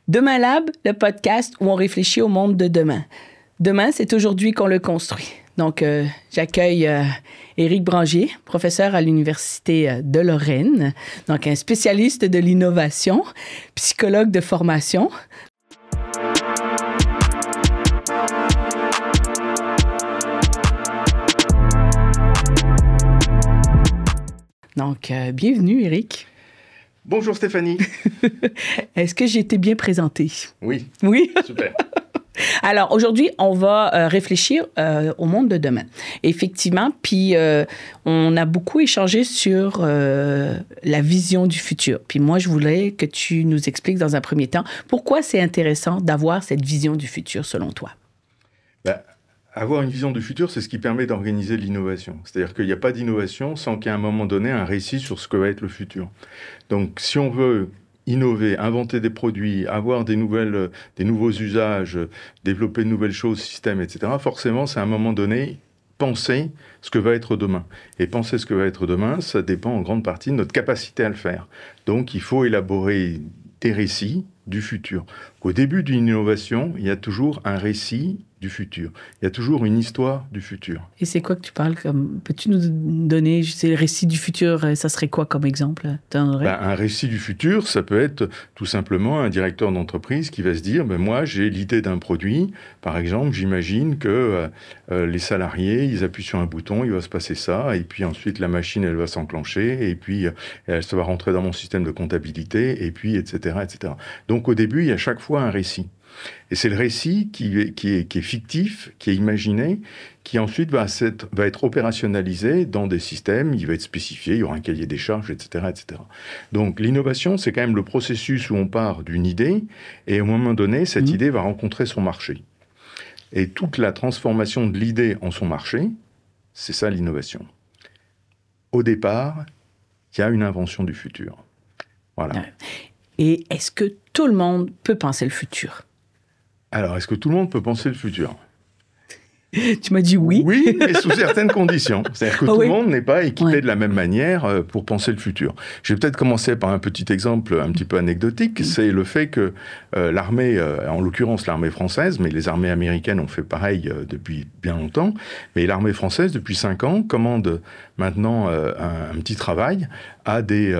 Demain Lab, le podcast où on réfléchit au monde de demain. Demain, c'est aujourd'hui qu'on le construit. Donc, j'accueille Éric Brangier, professeur à l'Université de Lorraine, donc un spécialiste de l'innovation, psychologue de formation. Donc, bienvenue, Éric. Bonjour Stéphanie. Est-ce que j'ai été bien présentée? Oui. Oui? Super. Alors, aujourd'hui, on va réfléchir au monde de demain. Effectivement, puis on a beaucoup échangé sur la vision du futur. Puis moi, je voulais que tu nous expliques dans un premier temps pourquoi c'est intéressant d'avoir cette vision du futur, selon toi. Avoir une vision du futur, c'est ce qui permet d'organiser l'innovation. C'est-à-dire qu'il n'y a pas d'innovation sans qu'à un moment donné, un récit sur ce que va être le futur. Donc, si on veut innover, inventer des produits, avoir des nouveaux usages, développer de nouvelles choses, systèmes, etc., forcément, c'est à un moment donné penser ce que va être demain. Et penser ce que va être demain, ça dépend en grande partie de notre capacité à le faire. Donc, il faut élaborer des récits du futur. Au début d'une innovation, il y a toujours un récit du futur. Il y a toujours une histoire du futur. Et c'est quoi que tu parles comme... Peux-tu nous donner, c'est le récit du futur, ça serait quoi comme exemple? Un récit du futur, ça peut être tout simplement un directeur d'entreprise qui va se dire, moi j'ai l'idée d'un produit, par exemple, j'imagine que les salariés, ils appuient sur un bouton, il va se passer ça, et puis ensuite la machine, elle va s'enclencher, et puis ça va rentrer dans mon système de comptabilité, et puis etc., etc. Donc au début, il y a chaque fois un récit. Et c'est le récit qui est fictif, qui est imaginé, qui ensuite va être opérationnalisé dans des systèmes, il va être spécifié, il y aura un cahier des charges, etc., etc. Donc l'innovation, c'est quand même le processus où on part d'une idée, et au moment donné, cette idée va rencontrer son marché. Et toute la transformation de l'idée en son marché, c'est ça l'innovation. Au départ, il y a une invention du futur. Voilà. Et est-ce que tout le monde peut penser le futur? Alors, est-ce que tout le monde peut penser le futur? Tu m'as dit oui. Oui, mais sous certaines conditions. C'est-à-dire que tout le monde n'est pas équipé de la même manière pour penser le futur. Je vais peut-être commencer par un petit exemple un petit peu anecdotique. C'est le fait que l'armée, en l'occurrence l'armée française, mais les armées américaines ont fait pareil depuis bien longtemps, mais l'armée française, depuis 5 ans, commande maintenant un petit travail à des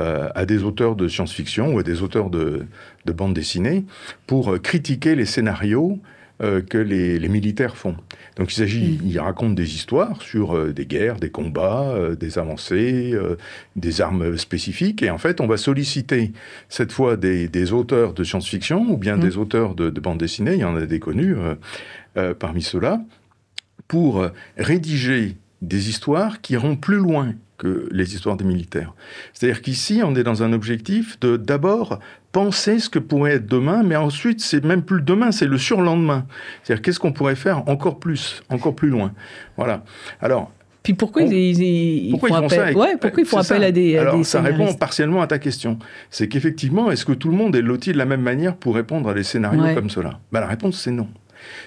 auteurs de science-fiction ou à des auteurs de bandes dessinées pour critiquer les scénarios que les militaires font. Donc ils racontent des histoires sur des guerres, des combats, des avancées, des armes spécifiques, et en fait on va solliciter cette fois des auteurs de science-fiction ou bien des auteurs de bandes dessinées, il y en a des connus parmi ceux-là, pour rédiger des histoires qui iront plus loin que les histoires des militaires. C'est-à-dire qu'ici, on est dans un objectif de d'abord penser ce que pourrait être demain, mais ensuite, c'est même plus le demain, c'est le surlendemain. C'est-à-dire qu'est-ce qu'on pourrait faire encore plus loin. Voilà. Alors, puis pourquoi ils font appel à des ça répond partiellement à ta question. C'est qu'effectivement, est-ce que tout le monde est loti de la même manière pour répondre à des scénarios comme cela? La réponse, c'est non.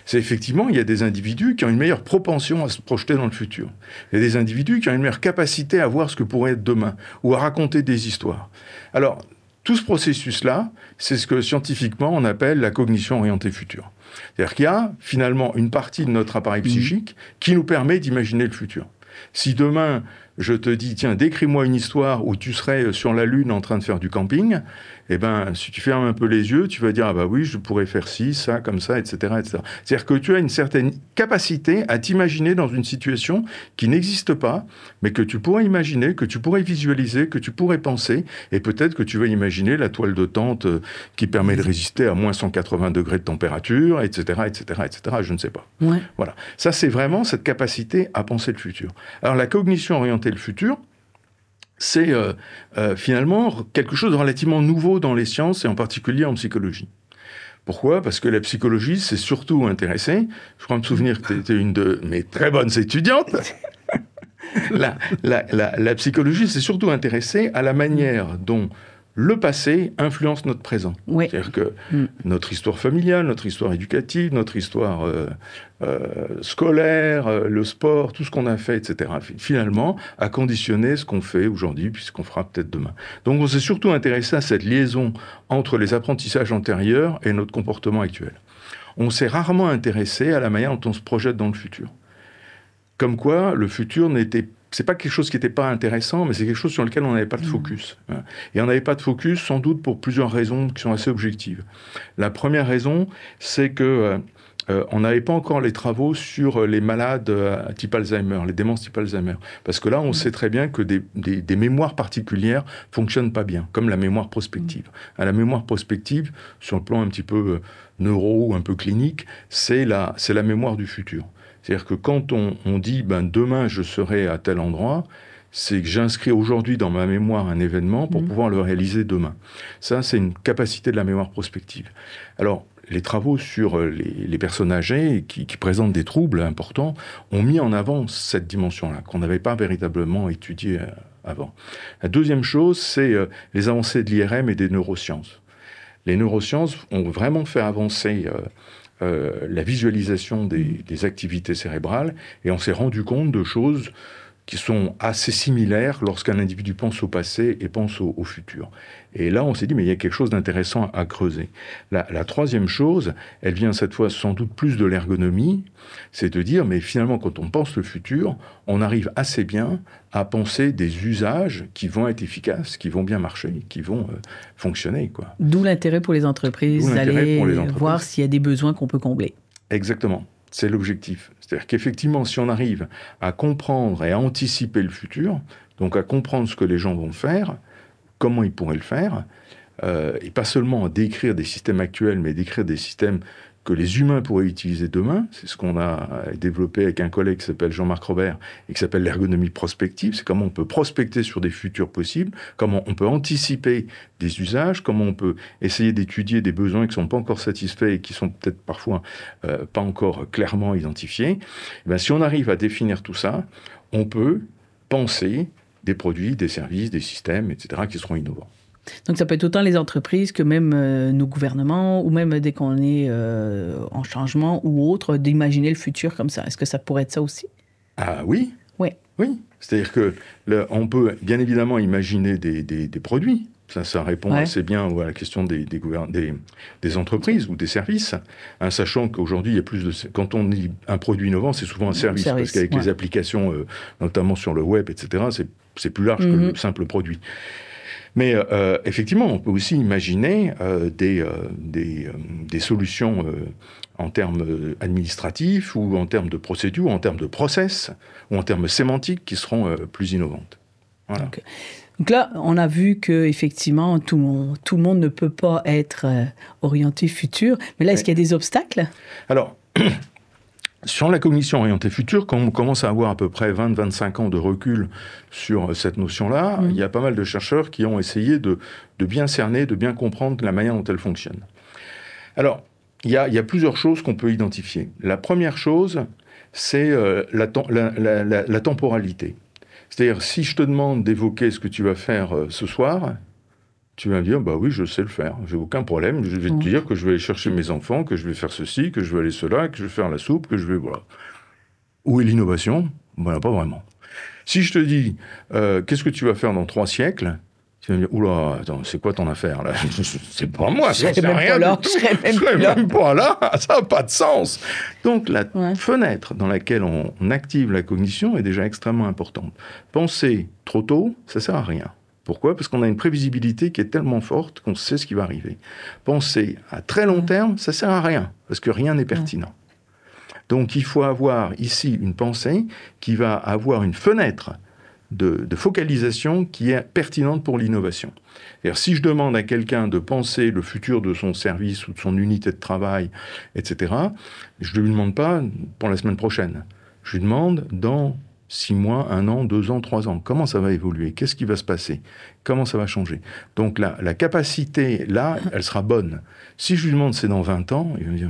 C'est effectivement, il y a des individus qui ont une meilleure propension à se projeter dans le futur. Il y a des individus qui ont une meilleure capacité à voir ce que pourrait être demain, ou à raconter des histoires. Alors, tout ce processus-là, c'est ce que scientifiquement on appelle la cognition orientée futur. C'est-à-dire qu'il y a finalement une partie de notre appareil psychique qui nous permet d'imaginer le futur. Si demain, je te dis, tiens, décris-moi une histoire où tu serais sur la Lune en train de faire du camping, si tu fermes un peu les yeux, tu vas dire, oui, je pourrais faire ci, ça, comme ça, etc., etc. C'est-à-dire que tu as une certaine capacité à t'imaginer dans une situation qui n'existe pas, mais que tu pourrais imaginer, que tu pourrais visualiser, que tu pourrais penser, et peut-être que tu vas imaginer la toile de tente qui permet de résister à moins 180 degrés de température, etc., etc., etc., je ne sais pas. Ouais. Voilà. Ça, c'est vraiment cette capacité à penser le futur. Alors, la cognition orientée le futur, c'est finalement quelque chose de relativement nouveau dans les sciences et en particulier en psychologie. Pourquoi? Parce que la psychologie s'est surtout intéressée, je crois me souvenir que tu étais une de mes très bonnes étudiantes, la psychologie s'est surtout intéressée à la manière dont le passé influence notre présent. Oui. C'est-à-dire que notre histoire familiale, notre histoire éducative, notre histoire scolaire, le sport, tout ce qu'on a fait, etc., finalement, a conditionné ce qu'on fait aujourd'hui, puis ce qu'on fera peut-être demain. Donc on s'est surtout intéressé à cette liaison entre les apprentissages antérieurs et notre comportement actuel. On s'est rarement intéressé à la manière dont on se projette dans le futur. Comme quoi, le futur c'est pas quelque chose qui n'était pas intéressant, mais c'est quelque chose sur lequel on n'avait pas de focus. Et on n'avait pas de focus, sans doute, pour plusieurs raisons qui sont assez objectives. La première raison, c'est que on n'avait pas encore les travaux sur les malades type Alzheimer, les démences type Alzheimer. Parce que là, on sait très bien que des mémoires particulières fonctionnent pas bien, comme la mémoire prospective. La mémoire prospective, sur le plan un petit peu neuro, un peu clinique, c'est la mémoire du futur. C'est-à-dire que quand on dit demain je serai à tel endroit, c'est que j'inscris aujourd'hui dans ma mémoire un événement pour pouvoir le réaliser demain. Ça, c'est une capacité de la mémoire prospective. Alors, les travaux sur les personnes âgées qui présentent des troubles importants ont mis en avant cette dimension-là, qu'on n'avait pas véritablement étudiée avant. La deuxième chose, c'est les avancées de l'IRM et des neurosciences. Les neurosciences ont vraiment fait avancer la visualisation des activités cérébrales, et on s'est rendu compte de choses qui sont assez similaires lorsqu'un individu pense au passé et pense au futur. Et là, on s'est dit, mais il y a quelque chose d'intéressant à creuser. La troisième chose, elle vient cette fois sans doute plus de l'ergonomie, c'est de dire, mais finalement, quand on pense le futur, on arrive assez bien à penser des usages qui vont être efficaces, qui vont bien marcher, qui vont fonctionner, quoi. D'où l'intérêt pour les entreprises d'aller voir s'il y a des besoins qu'on peut combler. Exactement. C'est l'objectif. C'est-à-dire qu'effectivement, si on arrive à comprendre et à anticiper le futur, donc à comprendre ce que les gens vont faire, comment ils pourraient le faire, et pas seulement à décrire des systèmes actuels, mais décrire des systèmes que les humains pourraient utiliser demain. C'est ce qu'on a développé avec un collègue qui s'appelle Jean-Marc Robert et qui s'appelle l'ergonomie prospective. C'est comment on peut prospecter sur des futurs possibles, comment on peut anticiper des usages, comment on peut essayer d'étudier des besoins qui ne sont pas encore satisfaits et qui sont peut-être parfois pas encore clairement identifiés. Et bien, si on arrive à définir tout ça, on peut penser des produits, des services, des systèmes, etc., qui seront innovants. Donc, ça peut être autant les entreprises que même nos gouvernements, ou même dès qu'on est en changement ou autre, d'imaginer le futur comme ça. Est-ce que ça pourrait être ça aussi? Ah oui. Oui. Oui. C'est-à-dire que on peut bien évidemment imaginer des produits. Ça répond assez bien à la question des entreprises ou des services, hein, sachant qu'aujourd'hui, il y a plus de... Quand on dit un produit innovant, c'est souvent un service parce qu'avec les applications, notamment sur le web, etc., c'est plus large que le simple produit. Mais effectivement, on peut aussi imaginer des solutions en termes administratifs ou en termes de procédures, ou en termes de process, ou en termes sémantiques qui seront plus innovantes. Voilà. Okay. Donc là, on a vu qu'effectivement, tout le monde ne peut pas être orienté futur. Mais là, est-ce qu'il y a des obstacles? Alors, sur la cognition orientée future, quand on commence à avoir à peu près 20-25 ans de recul sur cette notion-là, il y a pas mal de chercheurs qui ont essayé de bien cerner, de bien comprendre la manière dont elle fonctionne. Alors, il y a plusieurs choses qu'on peut identifier. La première chose, c'est la temporalité. C'est-à-dire, si je te demande d'évoquer ce que tu vas faire ce soir, tu vas me dire, bah oui, je sais le faire, j'ai aucun problème, je vais te dire que je vais aller chercher mes enfants, que je vais faire ceci, que je vais aller cela, que je vais faire la soupe, que je vais... Voilà. Où est l'innovation? Ben, pas vraiment. Si je te dis, qu'est-ce que tu vas faire dans 3 siècles? Tu vas me dire, oula, attends, c'est quoi ton affaire, là? C'est pas moi, ça sert à rien du tout. Je serais même pas là, ça n'a pas de sens. Donc, la fenêtre dans laquelle on active la cognition est déjà extrêmement importante. Penser trop tôt, ça sert à rien. Pourquoi? Parce qu'on a une prévisibilité qui est tellement forte qu'on sait ce qui va arriver. Penser à très long terme, ça sert à rien, parce que rien n'est pertinent. Donc, il faut avoir ici une pensée qui va avoir une fenêtre de focalisation qui est pertinente pour l'innovation. C'est-à-dire, si je demande à quelqu'un de penser le futur de son service ou de son unité de travail, etc., je ne lui demande pas pour la semaine prochaine. Je lui demande dans 6 mois, 1 an, 2 ans, 3 ans. Comment ça va évoluer? Qu'est-ce qui va se passer? Comment ça va changer? Donc la capacité, là, elle sera bonne. Si je lui demande c'est dans 20 ans, il va me dire...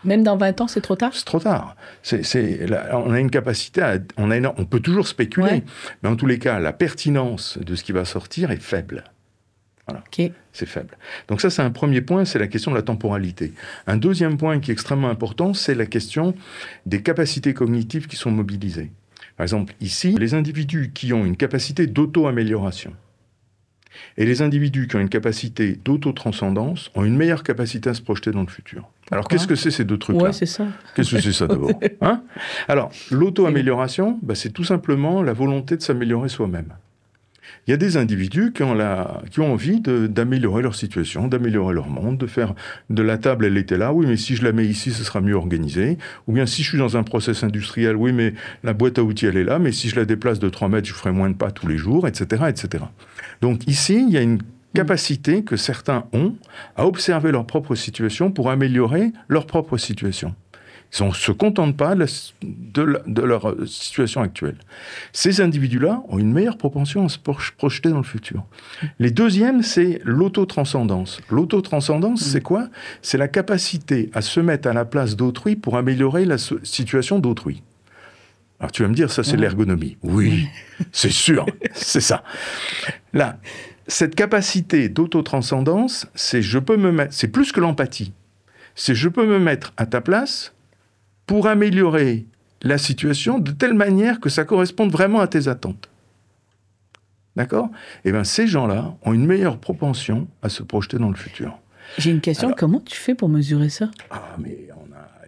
Même dans 20 ans, c'est trop tard? C'est trop tard. On a une capacité on peut toujours spéculer, mais en tous les cas, la pertinence de ce qui va sortir est faible. Voilà. C'est faible. Donc ça, c'est un premier point, c'est la question de la temporalité. Un deuxième point qui est extrêmement important, c'est la question des capacités cognitives qui sont mobilisées. Par exemple, ici, les individus qui ont une capacité d'auto-amélioration et les individus qui ont une capacité d'auto-transcendance ont une meilleure capacité à se projeter dans le futur. Alors, qu'est-ce que c'est ces deux trucs-là ? Ouais, c'est ça. Qu'est-ce que c'est ça, d'abord ? Alors, l'auto-amélioration, c'est tout simplement la volonté de s'améliorer soi-même. Il y a des individus qui ont envie d'améliorer leur situation, d'améliorer leur monde, de faire de la table, elle était là, oui, mais si je la mets ici, ce sera mieux organisé. Ou bien si je suis dans un process industriel, oui, mais la boîte à outils, elle est là, mais si je la déplace de 3 mètres, je ferai moins de pas tous les jours, etc., etc. Donc ici, il y a une capacité que certains ont à observer leur propre situation pour améliorer leur propre situation. Ils ne se contentent pas de leur situation actuelle. Ces individus-là ont une meilleure propension à se projeter dans le futur. Les deuxièmes, c'est l'autotranscendance. L'autotranscendance, c'est quoi ? C'est la capacité à se mettre à la place d'autrui pour améliorer la situation d'autrui. Alors tu vas me dire, ça c'est l'ergonomie. Oui, c'est sûr, c'est ça. Là, cette capacité d'autotranscendance, c'est plus que l'empathie. C'est je peux me mettre à ta place pour améliorer la situation de telle manière que ça corresponde vraiment à tes attentes. D'accord ? Eh bien, ces gens-là ont une meilleure propension à se projeter dans le futur. J'ai une question, comment tu fais pour mesurer ça ? Mais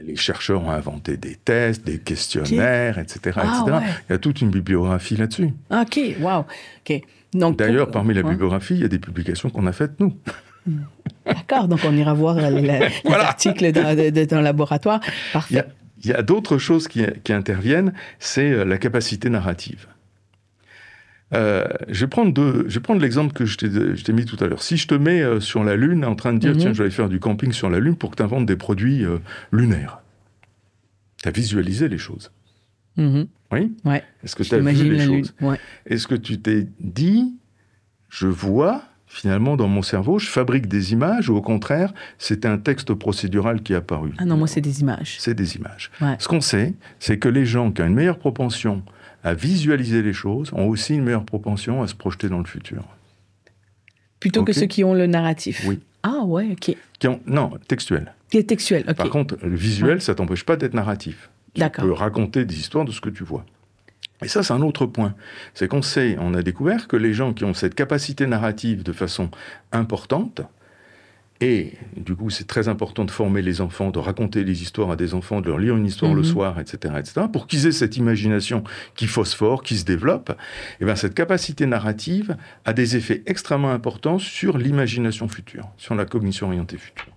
les chercheurs ont inventé des tests, des questionnaires, etc. etc. Ouais. Il y a toute une bibliographie là-dessus. OK, wow. Okay. D'ailleurs, parmi la bibliographie, il y a des publications qu'on a faites, nous. D'accord, donc on ira voir les articles dans le laboratoire. Parfait. Il y a d'autres choses qui interviennent, c'est la capacité narrative. Je vais prendre l'exemple que je t'ai mis tout à l'heure. Si je te mets sur la Lune en train de dire tiens, je vais aller faire du camping sur la Lune pour que tu inventes des produits lunaires. Tu as visualisé les choses. Oui ? Ouais. Est-ce que tu as vu les choses ? Ouais. Est-ce que tu t'es dit je vois finalement, dans mon cerveau, je fabrique des images, ou au contraire, c'était un texte procédural qui est apparu. Ah non, moi, c'est des images. C'est des images. Ouais. Ce qu'on sait, c'est que les gens qui ont une meilleure propension à visualiser les choses ont aussi une meilleure propension à se projeter dans le futur. Plutôt que ceux qui ont le narratif. Oui. Ah ouais, OK. Non, textuel. Qui est textuel, OK. Par contre, le visuel, ça ne t'empêche pas d'être narratif. D'accord. Tu peux raconter des histoires de ce que tu vois. Et ça, c'est un autre point. C'est on a découvert que les gens qui ont cette capacité narrative de façon importante, et du coup, c'est très important de former les enfants, de raconter les histoires à des enfants, de leur lire une histoire le soir, etc., pour qu'ils aient cette imagination qui phosphore, qui se développe. Et bien, cette capacité narrative a des effets extrêmement importants sur l'imagination future, sur la cognition orientée future.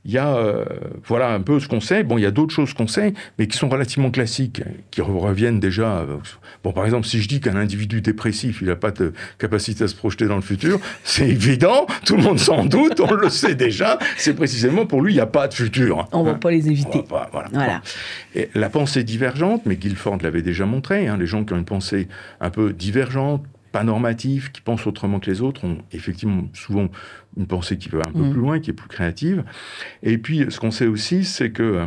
Il y a, voilà un peu ce qu'on sait. Bon, il y a d'autres choses qu'on sait, mais qui sont relativement classiques, qui reviennent déjà. Bon, par exemple, si je dis qu'un individu dépressif, il n'a pas de capacité à se projeter dans le futur, c'est évident, tout le monde s'en doute, on le sait déjà, c'est précisément pour lui, il n'y a pas de futur. On ne va pas les éviter. Voilà. Et la pensée divergente, mais Guilford l'avait déjà montré, les gens qui ont une pensée un peu divergente, pas normatifs, qui pensent autrement que les autres, ont effectivement souvent une pensée qui va un peu plus loin, qui est plus créative. Et puis, ce qu'on sait aussi, c'est que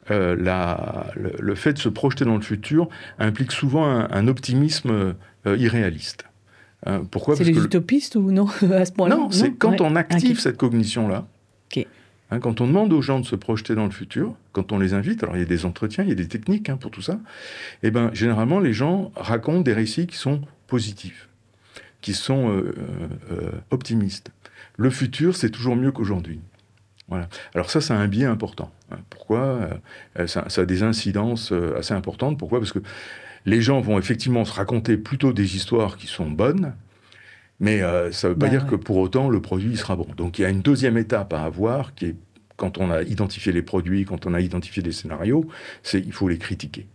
le fait de se projeter dans le futur implique souvent un optimisme irréaliste. Pourquoi ? C'est les utopistes ou non à ce point-là ? Non, c'est quand on active cette cognition-là. Okay. Quand on demande aux gens de se projeter dans le futur, quand on les invite, alors il y a des entretiens, il y a des techniques pour tout ça, et ben généralement les gens racontent des récits qui sont positifs, qui sont optimistes. Le futur, c'est toujours mieux qu'aujourd'hui. Voilà. Alors ça a un biais important. Pourquoi ? Ça a des incidences assez importantes. Pourquoi ? Parce que les gens vont effectivement se raconter plutôt des histoires qui sont bonnes, mais ça ne veut pas dire que pour autant le produit sera bon. Donc il y a une deuxième étape à avoir, qui est quand on a identifié les produits, quand on a identifié des scénarios, il faut les critiquer.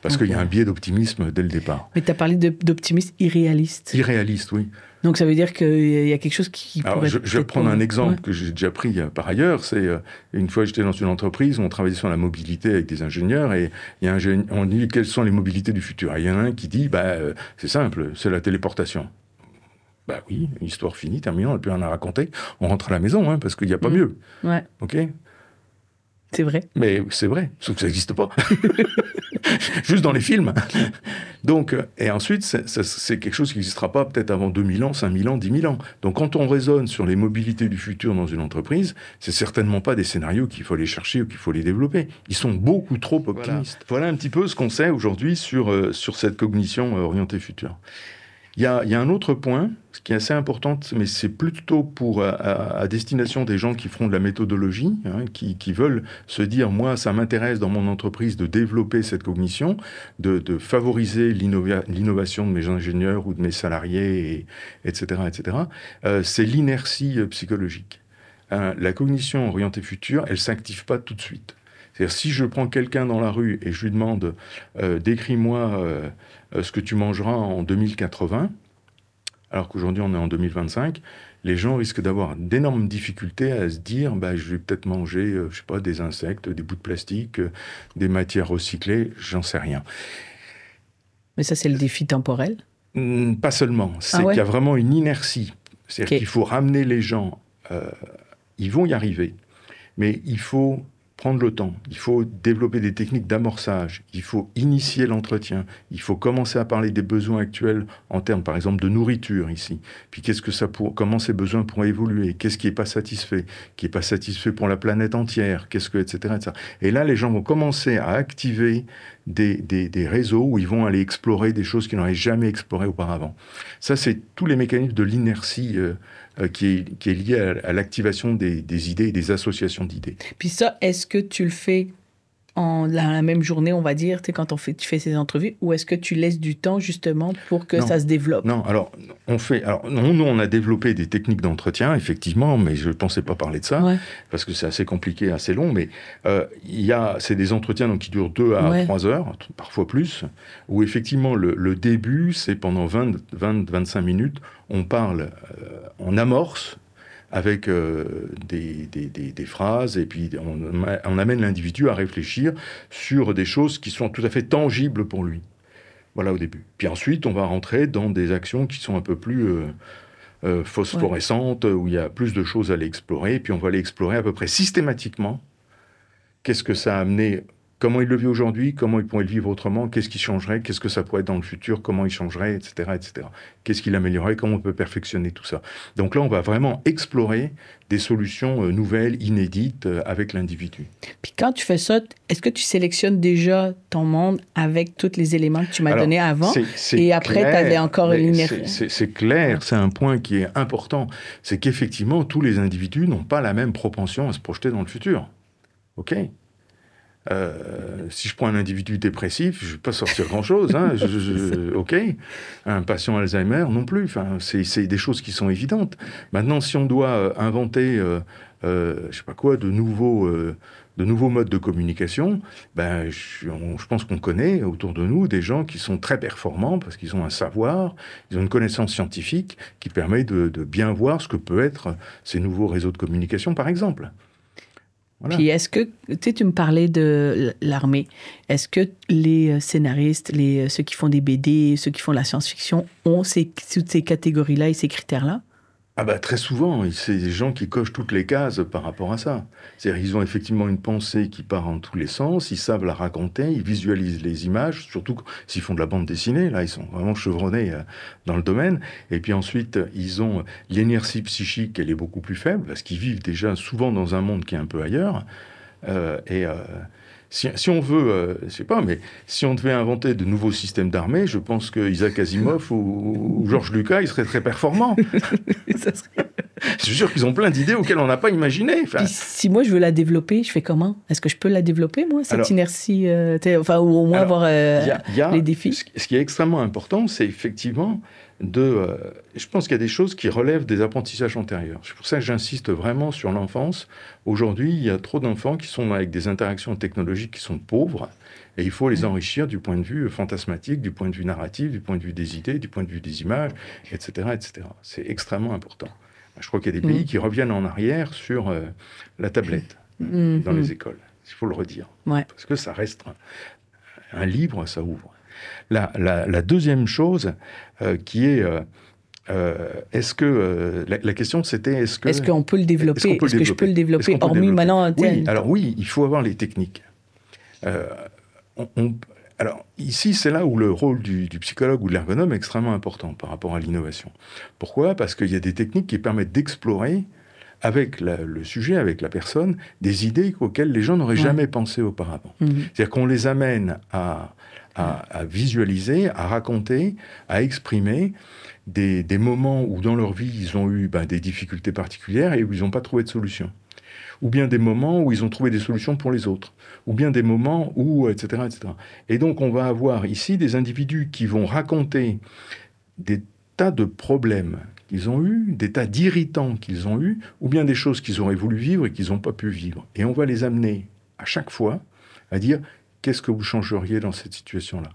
Parce qu'il y a un biais d'optimisme dès le départ. Mais tu as parlé d'optimisme irréaliste. Irréaliste, oui. Donc ça veut dire qu'il y a quelque chose qui pourrait... Je vais prendre un exemple que j'ai déjà pris par ailleurs. C'est une fois j'étais dans une entreprise où on travaillait sur la mobilité avec des ingénieurs et il y a on dit quelles sont les mobilités du futur. Et il y en a un qui dit c'est simple, c'est la téléportation. Bah oui, histoire finie, terminée, on n'a plus rien à raconter. On rentre à la maison parce qu'il n'y a pas mieux. Ouais. OK ? C'est vrai. Mais c'est vrai, sauf que ça n'existe pas. Juste dans les films. Donc, et ensuite, c'est quelque chose qui n'existera pas peut-être avant 2000 ans, 5000 ans, 10 000 ans. Donc, quand on raisonne sur les mobilités du futur dans une entreprise, c'est certainement pas des scénarios qu'il faut aller chercher ou qu'il faut les développer. Ils sont beaucoup trop optimistes. Voilà un petit peu ce qu'on sait aujourd'hui sur cette cognition orientée futur. Il y a un autre point, ce qui est assez important, mais c'est plutôt pour à destination des gens qui feront de la méthodologie, hein, qui veulent se dire, moi, ça m'intéresse dans mon entreprise de développer cette cognition, de favoriser l'innovation de mes ingénieurs ou de mes salariés, etc., etc. C'est l'inertie psychologique. La cognition orientée futur, elle s'active pas tout de suite. C'est-à-dire, si je prends quelqu'un dans la rue et je lui demande décris-moi ce que tu mangeras en 2080, alors qu'aujourd'hui on est en 2025, les gens risquent d'avoir d'énormes difficultés à se dire je vais peut-être manger, je sais pas, des insectes, des bouts de plastique, des matières recyclées, j'en sais rien. Mais ça, c'est le défi temporel? Pas seulement. C'est qu'il y a vraiment une inertie. C'est-à-dire qu'il faut ramener les gens. Ils vont y arriver, mais il faut prendre le temps, il faut développer des techniques d'amorçage, il faut initier l'entretien, il faut commencer à parler des besoins actuels en termes, par exemple, de nourriture ici. Puis comment ces besoins pourraient évoluer, qu'est-ce qui n'est pas satisfait pour la planète entière, etc., etc. Et là, les gens vont commencer à activer des réseaux où ils vont aller explorer des choses qu'ils n'auraient jamais explorées auparavant. Ça, c'est tous les mécanismes de l'inertie qui est lié à l'activation des idées et des associations d'idées. Puis ça, est-ce que tu le fais la même journée, on va dire, quand tu fais ces entrevues, ou est-ce que tu laisses du temps justement pour que ça se développe? Non, alors nous, on a développé des techniques d'entretien, effectivement, mais je ne pensais pas parler de ça, parce que c'est assez compliqué, assez long, mais c'est des entretiens donc, qui durent 2 à 3 heures, parfois plus, où effectivement, le début, c'est pendant 20-25 minutes, on parle, on amorce, avec des phrases, et puis on amène l'individu à réfléchir sur des choses qui sont tout à fait tangibles pour lui. Voilà au début. Puis ensuite, on va rentrer dans des actions qui sont un peu plus phosphorescentes, où il y a plus de choses à aller explorer, et puis on va aller explorer à peu près systématiquement qu'est-ce que ça a amené, comment il le vit aujourd'hui, comment il pourrait le vivre autrement, qu'est-ce qui changerait, qu'est-ce que ça pourrait être dans le futur, comment il changerait, etc., etc. Qu'est-ce qu'il améliorerait, comment on peut perfectionner tout ça. Donc là, on va vraiment explorer des solutions nouvelles, inédites, avec l'individu. Puis quand tu fais ça, est-ce que tu sélectionnes déjà ton monde avec tous les éléments que tu m'as donnés avant? Et après, tu avais encore l'inertie. C'est clair, c'est un point qui est important. C'est qu'effectivement, tous les individus n'ont pas la même propension à se projeter dans le futur. OK ? Si je prends un individu dépressif, je ne vais pas sortir grand-chose. Hein, OK. Un patient Alzheimer non plus. Enfin, c'est des choses qui sont évidentes. Maintenant, si on doit inventer, je sais pas quoi, de nouveaux modes de communication, je pense qu'on connaît autour de nous des gens qui sont très performants parce qu'ils ont un savoir, ils ont une connaissance scientifique qui permet de bien voir ce que peut être ces nouveaux réseaux de communication, par exemple. Voilà. Puis est-ce que, tu me parlais de l'armée, est-ce que les scénaristes, ceux qui font des BD, ceux qui font de la science-fiction ont toutes ces catégories-là et ces critères-là? Très souvent, c'est des gens qui cochent toutes les cases par rapport à ça. C'est-à-dire qu'ils ont effectivement une pensée qui part en tous les sens, ils savent la raconter, ils visualisent les images, surtout s'ils font de la bande dessinée, là ils sont vraiment chevronnés dans le domaine. Et puis ensuite, ils ont l'inertie psychique, elle est beaucoup plus faible, parce qu'ils vivent déjà souvent dans un monde qui est un peu ailleurs. Si on veut, je sais pas, mais si on devait inventer de nouveaux systèmes d'armée, je pense que Isaac Asimov ou George Lucas, ils seraient très performants. Ça serait... Je suis sûr qu'ils ont plein d'idées auxquelles on n'a pas imaginé. Puis si moi je veux la développer, je fais comment? Est-ce que je peux la développer, moi, cette inertie, ou au moins avoir les défis? Ce qui est extrêmement important, c'est effectivement je pense qu'il y a des choses qui relèvent des apprentissages antérieurs. C'est pour ça que j'insiste vraiment sur l'enfance. Aujourd'hui, il y a trop d'enfants qui sont avec des interactions technologiques qui sont pauvres, et il faut les enrichir du point de vue fantasmatique, du point de vue narratif, du point de vue des idées, du point de vue des images, etc., etc. C'est extrêmement important. Je crois qu'il y a des pays qui reviennent en arrière sur la tablette dans les écoles. Il faut le redire. Parce que ça reste un livre, ça ouvre. La deuxième chose qui est est-ce que la question c'était est-ce qu'on peut le développer? Est-ce que je peux le développer hormis maintenant? Oui, alors oui, il faut avoir les techniques. Alors ici, c'est là où le rôle du psychologue ou de l'ergonome est extrêmement important par rapport à l'innovation. Pourquoi? Parce qu'il y a des techniques qui permettent d'explorer avec le sujet, avec la personne, des idées auxquelles les gens n'auraient jamais pensé auparavant. C'est-à-dire qu'on les amène à visualiser, à raconter, à exprimer des moments où dans leur vie, ils ont eu des difficultés particulières et où ils n'ont pas trouvé de solution. Ou bien des moments où ils ont trouvé des solutions pour les autres. Ou bien des moments où, etc., etc. Et donc, on va avoir ici des individus qui vont raconter des tas de problèmes qu'ils ont eus, des tas d'irritants qu'ils ont eus, ou bien des choses qu'ils auraient voulu vivre et qu'ils n'ont pas pu vivre. Et on va les amener à chaque fois à dire « Qu'est-ce que vous changeriez dans cette situation-là?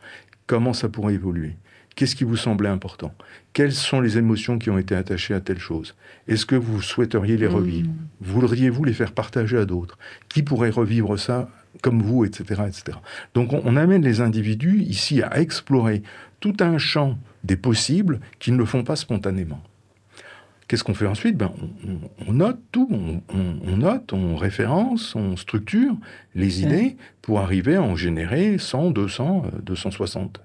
Comment ça pourrait évoluer? Qu'est-ce qui vous semblait important? Quelles sont les émotions qui ont été attachées à telle chose? Est-ce que vous souhaiteriez les revivre? Voudriez-vous les faire partager à d'autres? Qui pourrait revivre ça comme vous, etc., etc. » Donc on amène les individus ici à explorer tout un champ des possibles qu'ils ne font pas spontanément. Qu'est-ce qu'on fait ensuite? On note tout, on note, on référence, on structure les idées pour arriver à en générer 100, 200, 260.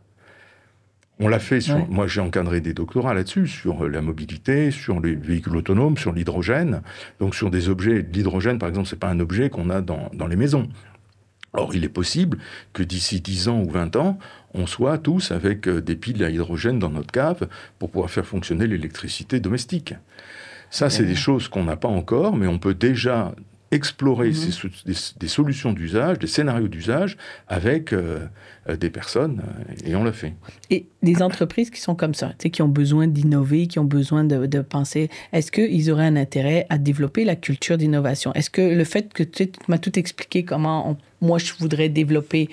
On l'a fait sur... Moi, j'ai encadré des doctorats là-dessus, sur la mobilité, sur les véhicules autonomes, sur l'hydrogène. Donc, sur des objets... L'hydrogène, par exemple, c'est pas un objet qu'on a dans les maisons. Or, il est possible que d'ici 10 ans ou 20 ans, on soit tous avec des piles à hydrogène dans notre cave pour pouvoir faire fonctionner l'électricité domestique. Ça, c'est des choses qu'on n'a pas encore, mais on peut déjà explorer des solutions d'usage, des scénarios d'usage avec des personnes, et on l'a fait. Et des entreprises qui sont comme ça, qui ont besoin d'innover, qui ont besoin de penser, est-ce qu'ils auraient un intérêt à développer la culture d'innovation? Est-ce que le fait que tu m'as tout expliqué comment moi je voudrais développer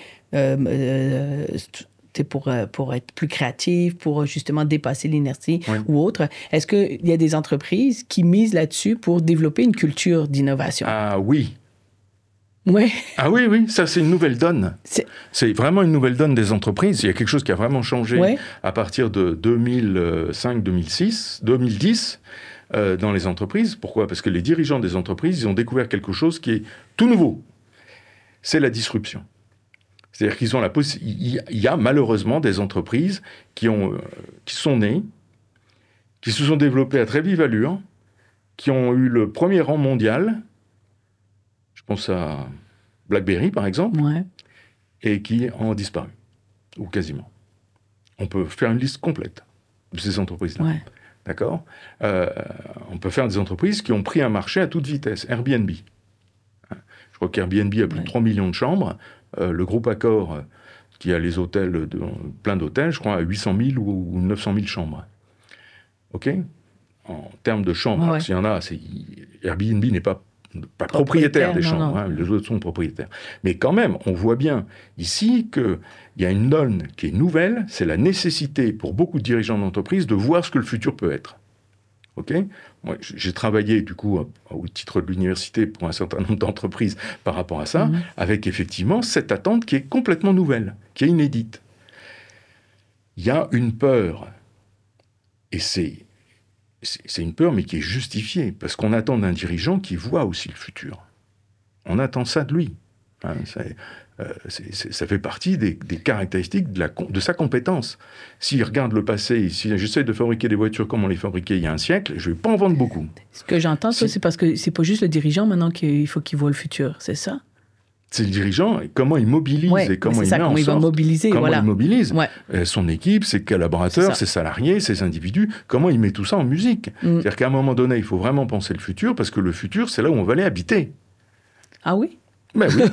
pour être plus créatif, pour justement dépasser l'inertie ou autre. Est-ce qu'il y a des entreprises qui misent là-dessus pour développer une culture d'innovation? Ah oui. Oui. Ah oui, oui, ça c'est une nouvelle donne. C'est vraiment une nouvelle donne des entreprises. Il y a quelque chose qui a vraiment changé à partir de 2005-2010 dans les entreprises. Pourquoi? Parce que les dirigeants des entreprises, ils ont découvert quelque chose qui est tout nouveau. C'est la disruption. C'est-à-dire qu'ils ont il y a malheureusement des entreprises qui sont nées, qui se sont développées à très vive allure, qui ont eu le premier rang mondial, je pense à BlackBerry par exemple, et qui ont disparu, ou quasiment. On peut faire une liste complète de ces entreprises-là. D'accord? On peut faire des entreprises qui ont pris un marché à toute vitesse. Airbnb. Je crois qu'Airbnb a plus de 3 millions de chambres. Le groupe Accor, qui a les hôtels, plein d'hôtels, je crois, à 800 000 ou 900 000 chambres. OK? En termes de chambres, s'il y en a, Airbnb n'est pas propriétaire des chambres. Non. Les autres sont propriétaires. Mais quand même, on voit bien ici qu'il y a une donne qui est nouvelle, c'est la nécessité pour beaucoup de dirigeants d'entreprise de voir ce que le futur peut être. OK? Moi, j'ai travaillé, du coup, au titre de l'université pour un certain nombre d'entreprises par rapport à ça, avec effectivement cette attente qui est complètement nouvelle, qui est inédite. Il y a une peur, et c'est une peur, mais qui est justifiée, parce qu'on attend d'un dirigeant qui voit aussi le futur. On attend ça de lui. Hein, ça fait partie des caractéristiques de sa compétence. S'il regarde le passé, si j'essaie de fabriquer des voitures comme on les fabriquait il y a un siècle, je ne vais pas en vendre beaucoup. Ce que j'entends, c'est parce que c'est pas juste le dirigeant maintenant qu'il faut qu'il voit le futur, c'est ça? C'est le dirigeant, comment il mobilise et comment il met en sorte, comment il mobilise son équipe, ses collaborateurs, ses salariés, ses individus, comment il met tout ça en musique. C'est-à-dire qu'à un moment donné, il faut vraiment penser le futur, parce que le futur, c'est là où on va aller habiter. Ah oui? Ben oui.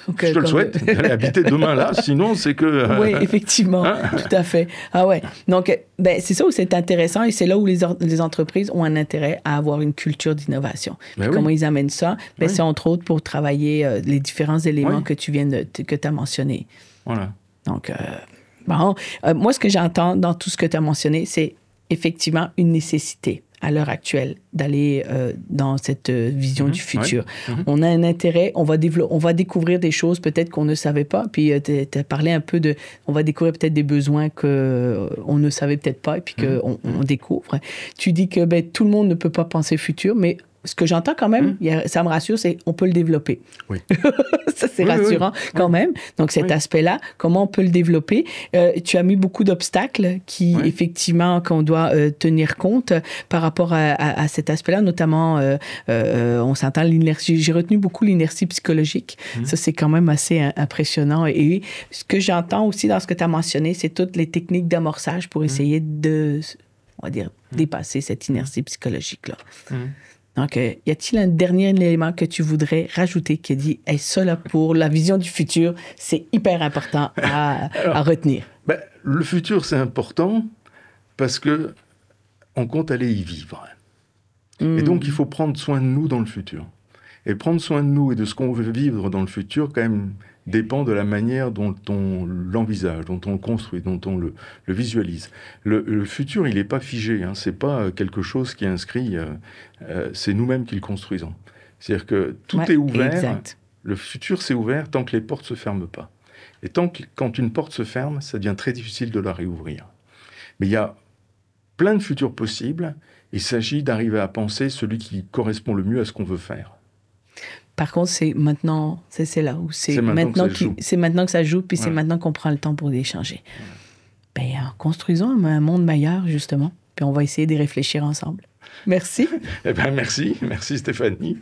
Donc, je te le souhaite, d'aller habiter demain là, sinon c'est que... Oui, effectivement, tout à fait. Ah ouais. Donc, c'est ça où c'est intéressant et c'est là où les entreprises ont un intérêt à avoir une culture d'innovation. Comment ils amènent ça? C'est entre autres pour travailler les différents éléments que tu as mentionnés. Voilà. Donc, moi, ce que j'entends dans tout ce que tu as mentionné, c'est effectivement une nécessité. à l'heure actuelle d'aller dans cette vision du futur. On a un intérêt, on va découvrir des choses peut-être qu'on ne savait pas. Puis tu as parlé un peu on va découvrir peut-être des besoins qu'on ne savait peut-être pas et puis qu'on découvre. Tu dis que tout le monde ne peut pas penser futur, mais ce que j'entends quand même, ça me rassure, c'est qu'on peut le développer. Oui. Ça, c'est rassurant quand même. Donc, cet aspect-là, comment on peut le développer? Tu as mis beaucoup d'obstacles effectivement, qu'on doit tenir compte par rapport à cet aspect-là, notamment, on s'entend l'inertie. J'ai retenu beaucoup l'inertie psychologique. Ça, c'est quand même assez impressionnant. Et ce que j'entends aussi dans ce que tu as mentionné, c'est toutes les techniques d'amorçage pour essayer de, on va dire, dépasser cette inertie psychologique-là. Donc, y a-t-il un dernier élément que tu voudrais rajouter qui dit « ça, là, pour la vision du futur, c'est hyper important à retenir ». Le futur, c'est important parce qu'on compte aller y vivre. Et donc, il faut prendre soin de nous dans le futur. Et prendre soin de nous et de ce qu'on veut vivre dans le futur, quand même, dépend de la manière dont on l'envisage, dont on le construit, dont on le visualise. Le futur, il n'est pas figé, hein, c'est pas quelque chose qui est inscrit, c'est nous-mêmes qui le construisons. C'est-à-dire que tout est ouvert, le futur c'est ouvert tant que les portes ne se ferment pas. Et quand une porte se ferme, ça devient très difficile de la réouvrir. Mais il y a plein de futurs possibles, il s'agit d'arriver à penser celui qui correspond le mieux à ce qu'on veut faire. Par contre, c'est maintenant, c'est là où c'est maintenant que ça joue, puis c'est maintenant qu'on prend le temps pour les changer. Construisons un monde meilleur, justement, puis on va essayer d'y réfléchir ensemble. Merci. Merci Stéphanie.